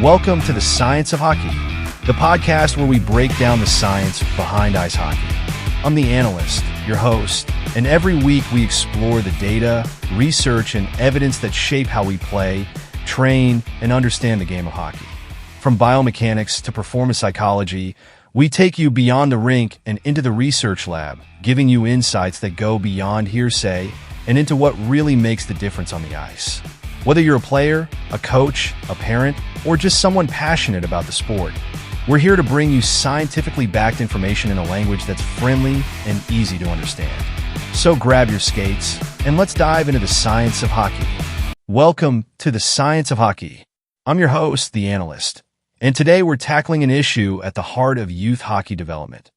Welcome to the Science of Hockey, the podcast where we break down the science behind ice hockey. I'm the analyst, your host, and every week we explore the data, research, and evidence that shape how we play, train, and understand the game of hockey. From biomechanics to performance psychology, we take you beyond the rink and into the research lab, giving you insights that go beyond hearsay and into what really makes the difference on the ice. Whether you're a player, a coach, a parent, or just someone passionate about the sport, we're here to bring you scientifically backed information in a language that's friendly and easy to understand. So grab your skates and let's dive into the science of hockey. Welcome to the Science of Hockey. I'm your host, the analyst, and today we're tackling an issue at the heart of youth hockey development,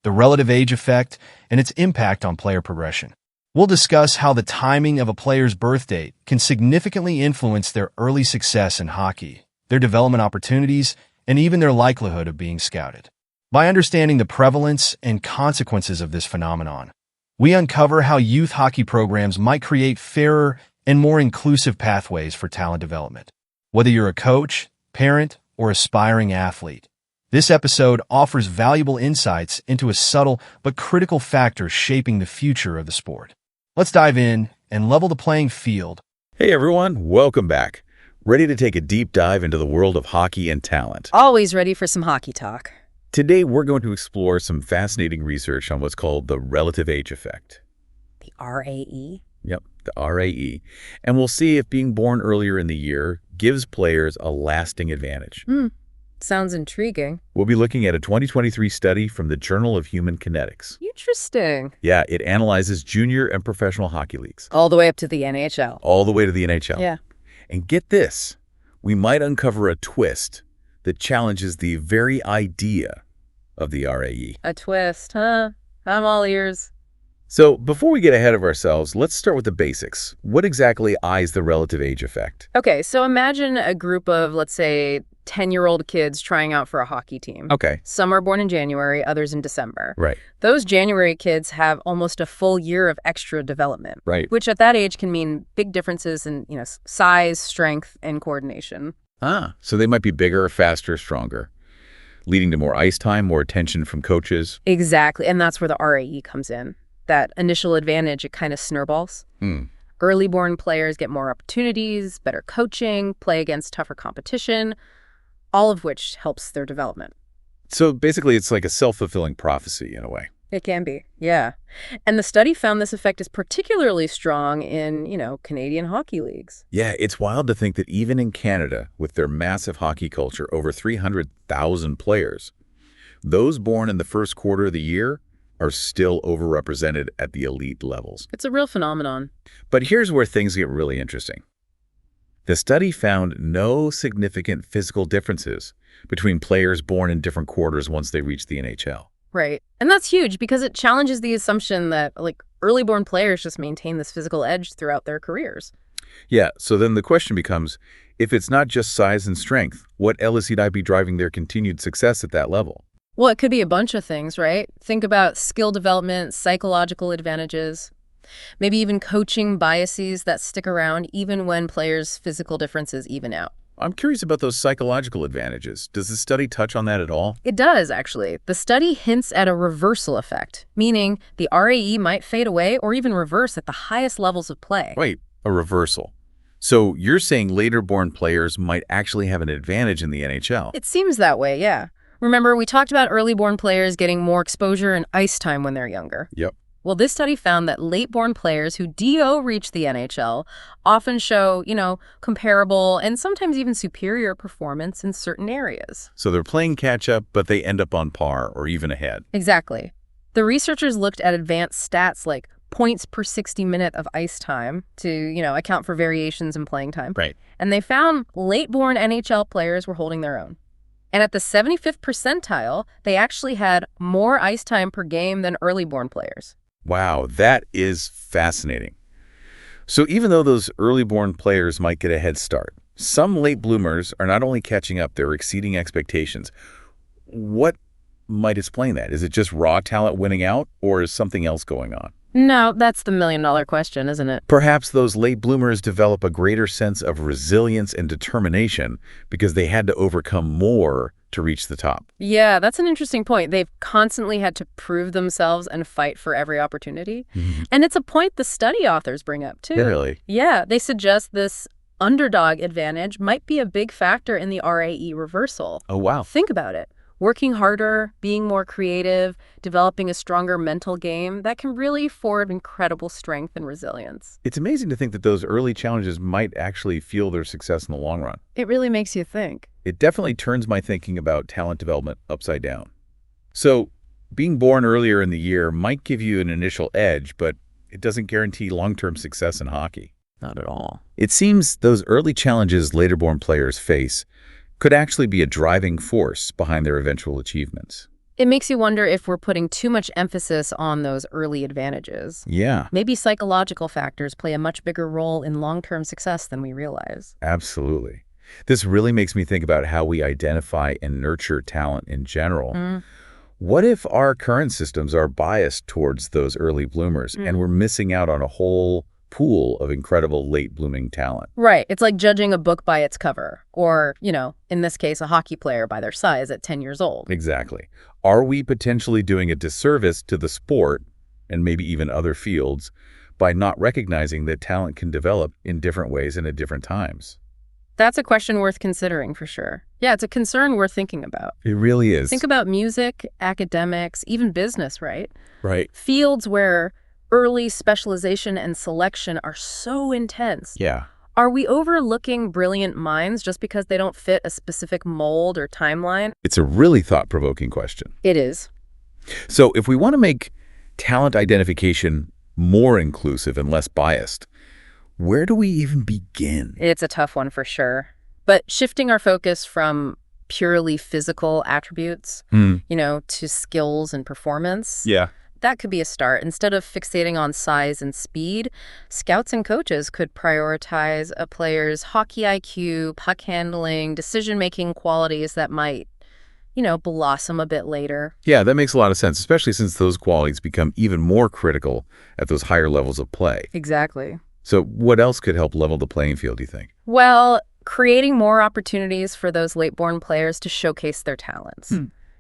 the relative age effect and its impact on player progression. We'll discuss how the timing of a player's birth date can significantly influence their early success in hockey, their development opportunities, and even their likelihood of being scouted. By understanding the prevalence and consequences of this phenomenon, we uncover how youth hockey programs might create fairer and more inclusive pathways for talent development. Whether you're a coach, parent, or aspiring athlete, this episode offers valuable insights into a subtle but critical factor shaping the future of the sport. Let's dive in and level the playing field. Hey everyone, welcome back. Ready to take a deep dive into the world of hockey and talent. Always ready for some hockey talk. Today we're going to explore some fascinating research on what's called the relative age effect. The RAE? Yep, the RAE. And we'll see if being born earlier in the year gives players a lasting advantage. Sounds intriguing. We'll be looking at a 2023 study from the Journal of Human Kinetics. Interesting. Yeah, it analyzes junior and professional hockey leagues. All the way up to the NHL. All the way to the NHL. Yeah. And get this, we might uncover a twist that challenges the very idea of the RAE. A twist, huh? I'm all ears. So before we get ahead of ourselves, let's start with the basics. What exactly is the relative age effect? Okay, so imagine a group of, let's say, 10-year-old kids trying out for a hockey team. Okay. Some are born in January, others in December. Right. Those January kids have almost a full year of extra development. Right. Which at that age can mean big differences in, size, strength, and coordination. So they might be bigger, faster, stronger, leading to more ice time, more attention from coaches. Exactly, and that's where the RAE comes in. That initial advantage, it kind of snowballs. Early-born players get more opportunities, better coaching, play against tougher competition, all of which helps their development. So basically, it's like a self-fulfilling prophecy in a way. It can be, yeah. And the study found this effect is particularly strong in, Canadian hockey leagues. Yeah, it's wild to think that even in Canada, with their massive hockey culture, over 300,000 players, those born in the first quarter of the year are still overrepresented at the elite levels. It's a real phenomenon. But here's where things get really interesting. The study found no significant physical differences between players born in different quarters once they reach the NHL. Right. And that's huge because it challenges the assumption that, early-born players just maintain this physical edge throughout their careers. Yeah, so then the question becomes, if it's not just size and strength, what else might be driving their continued success at that level? Well, it could be a bunch of things, right? Think about skill development, psychological advantages, maybe even coaching biases that stick around even when players' physical differences even out. I'm curious about those psychological advantages. Does the study touch on that at all? It does, actually. The study hints at a reversal effect, meaning the RAE might fade away or even reverse at the highest levels of play. Wait, a reversal. So you're saying later-born players might actually have an advantage in the NHL? It seems that way, yeah. Remember, we talked about early-born players getting more exposure and ice time when they're younger. Yep. Well, this study found that late-born players who DO reach the NHL often show, comparable and sometimes even superior performance in certain areas. So they're playing catch-up, but they end up on par or even ahead. Exactly. The researchers looked at advanced stats like points per 60 minute of ice time to, account for variations in playing time. Right. And they found late-born NHL players were holding their own. And at the 75th percentile, they actually had more ice time per game than early-born players. Wow, that is fascinating. So even though those early-born players might get a head start, some late bloomers are not only catching up, they're exceeding expectations. What might explain that? Is it just raw talent winning out, or is something else going on? No, that's the million-dollar question, isn't it? Perhaps those late bloomers develop a greater sense of resilience and determination because they had to overcome more to reach the top. Yeah, that's an interesting point. They've constantly had to prove themselves and fight for every opportunity. And it's a point the study authors bring up, too. Really? Yeah, they suggest this underdog advantage might be a big factor in the RAE reversal. Oh, wow. Think about it. Working harder, being more creative, developing a stronger mental game, that can really form incredible strength and resilience. It's amazing to think that those early challenges might actually fuel their success in the long run. It really makes you think. It definitely turns my thinking about talent development upside down. So, being born earlier in the year might give you an initial edge, but it doesn't guarantee long-term success in hockey. Not at all. It seems those early challenges later-born players face could actually be a driving force behind their eventual achievements. It makes you wonder if we're putting too much emphasis on those early advantages. Yeah, Maybe psychological factors play a much bigger role in long-term success than we realize. absolutely. This really makes me think about how we identify and nurture talent in general. What if our current systems are biased towards those early bloomers and we're missing out on a whole pool of incredible late blooming talent? Right. It's like judging a book by its cover, or, in this case, a hockey player by their size at 10 years old. Exactly. Are we potentially doing a disservice to the sport, and maybe even other fields, by not recognizing that talent can develop in different ways and at different times? That's a question worth considering for sure. Yeah, it's a concern worth thinking about. It really is. Think about music, academics, even business, right? Right. Fields where early specialization and selection are so intense. Yeah. Are we overlooking brilliant minds just because they don't fit a specific mold or timeline? It's a really thought-provoking question. It is. So if we want to make talent identification more inclusive and less biased, where do we even begin? It's a tough one for sure. But shifting our focus from purely physical attributes, to skills and performance, Yeah. that could be a start. Instead of fixating on size and speed, scouts and coaches could prioritize a player's hockey IQ, puck handling, decision-making qualities that might, blossom a bit later. Yeah, that makes a lot of sense, especially since those qualities become even more critical at those higher levels of play. Exactly. So what else could help level the playing field, do you think? Well, creating more opportunities for those late-born players to showcase their talents.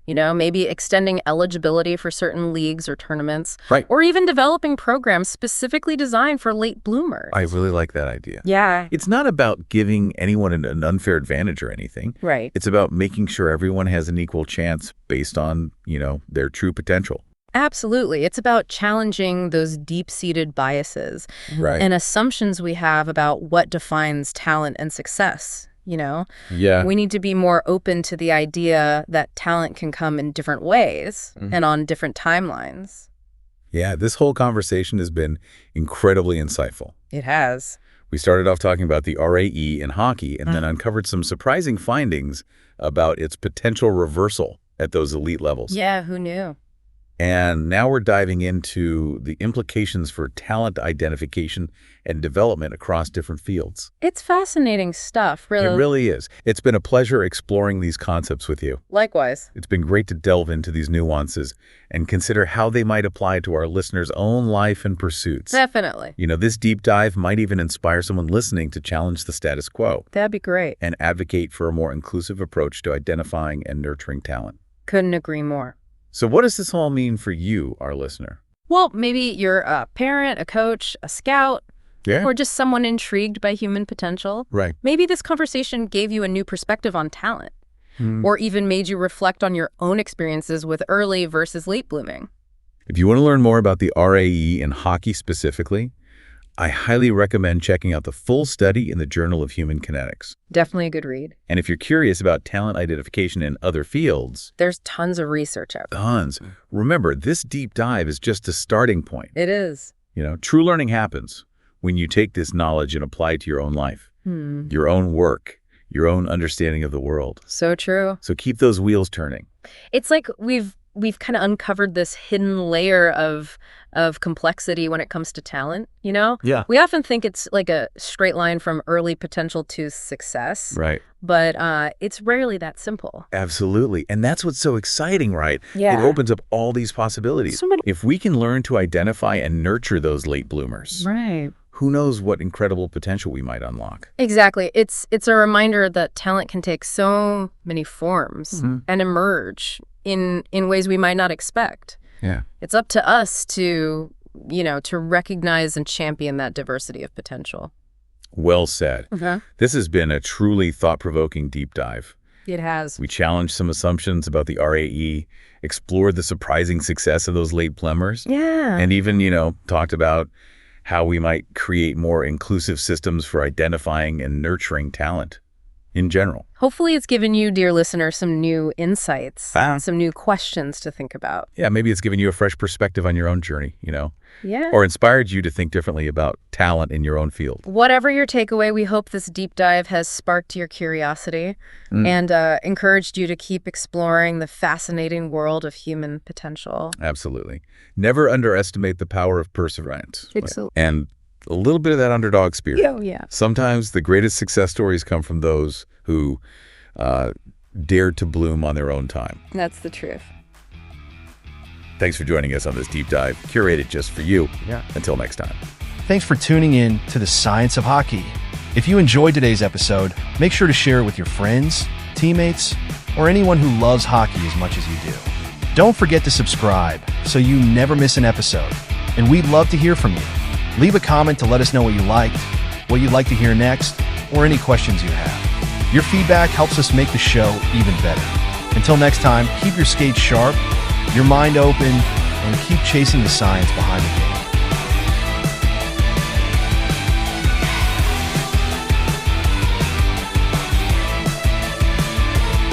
Maybe extending eligibility for certain leagues or tournaments. Right. Or even developing programs specifically designed for late bloomers. I really like that idea. Yeah. It's not about giving anyone an unfair advantage or anything. Right. It's about making sure everyone has an equal chance based on, their true potential. Absolutely. It's about challenging those deep-seated biases Right. and assumptions we have about what defines talent and success. Yeah. We need to be more open to the idea that talent can come in different ways and on different timelines. Yeah, this whole conversation has been incredibly insightful. It has. We started off talking about the RAE in hockey and then uncovered some surprising findings about its potential reversal at those elite levels. Yeah, who knew? And now we're diving into the implications for talent identification and development across different fields. It's fascinating stuff, really. It really is. It's been a pleasure exploring these concepts with you. Likewise. It's been great to delve into these nuances and consider how they might apply to our listeners' own life and pursuits. Definitely. This deep dive might even inspire someone listening to challenge the status quo That'd be great. and advocate for a more inclusive approach to identifying and nurturing talent. Couldn't agree more. So what does this all mean for you, our listener? Well, maybe you're a parent, a coach, a scout, Yeah. or just someone intrigued by human potential. Right. Maybe this conversation gave you a new perspective on talent, or even made you reflect on your own experiences with early versus late blooming. If you want to learn more about the RAE in hockey specifically, I highly recommend checking out the full study in the Journal of Human Kinetics. Definitely a good read. And if you're curious about talent identification in other fields, There's tons of research out there. tons. Remember, this deep dive is just a starting point. It is. True learning happens when you take this knowledge and apply it to your own life, your own work, your own understanding of the world. So true. So keep those wheels turning. It's like we've we've kind of uncovered this hidden layer of complexity when it comes to talent, you know? Yeah. We often think it's like a straight line from early potential to success. Right. But it's rarely that simple. Absolutely. And that's what's so exciting, right? Yeah. It opens up all these possibilities. So many- If we can learn to identify and nurture those late bloomers, Right. who knows what incredible potential we might unlock. Exactly. It's a reminder that talent can take so many forms and emerge in ways we might not expect. Yeah. It's up to us to recognize and champion that diversity of potential. Well said. Okay. This has been a truly thought-provoking deep dive. It has. We challenged some assumptions about the RAE, explored the surprising success of those late bloomers, Yeah. and even, talked about how we might create more inclusive systems for identifying and nurturing talent in general. Hopefully it's given you, dear listener, some new insights, some new questions to think about. Yeah, maybe it's given you a fresh perspective on your own journey, Yeah. or inspired you to think differently about talent in your own field. Whatever your takeaway, we hope this deep dive has sparked your curiosity and encouraged you to keep exploring the fascinating world of human potential. Absolutely. Never underestimate the power of perseverance. Excellent. And a little bit of that underdog spirit. Oh, yeah. Sometimes the greatest success stories come from those who dared to bloom on their own time. That's the truth. Thanks for joining us on this deep dive, curated just for you. Yeah. Until next time. Thanks for tuning in to the Science of Hockey. If you enjoyed today's episode, make sure to share it with your friends, teammates, or anyone who loves hockey as much as you do. Don't forget to subscribe so you never miss an episode. And we'd love to hear from you. Leave a comment to let us know what you liked, what you'd like to hear next, or any questions you have. Your feedback helps us make the show even better. Until next time, keep your skates sharp, your mind open, and keep chasing the science behind the game.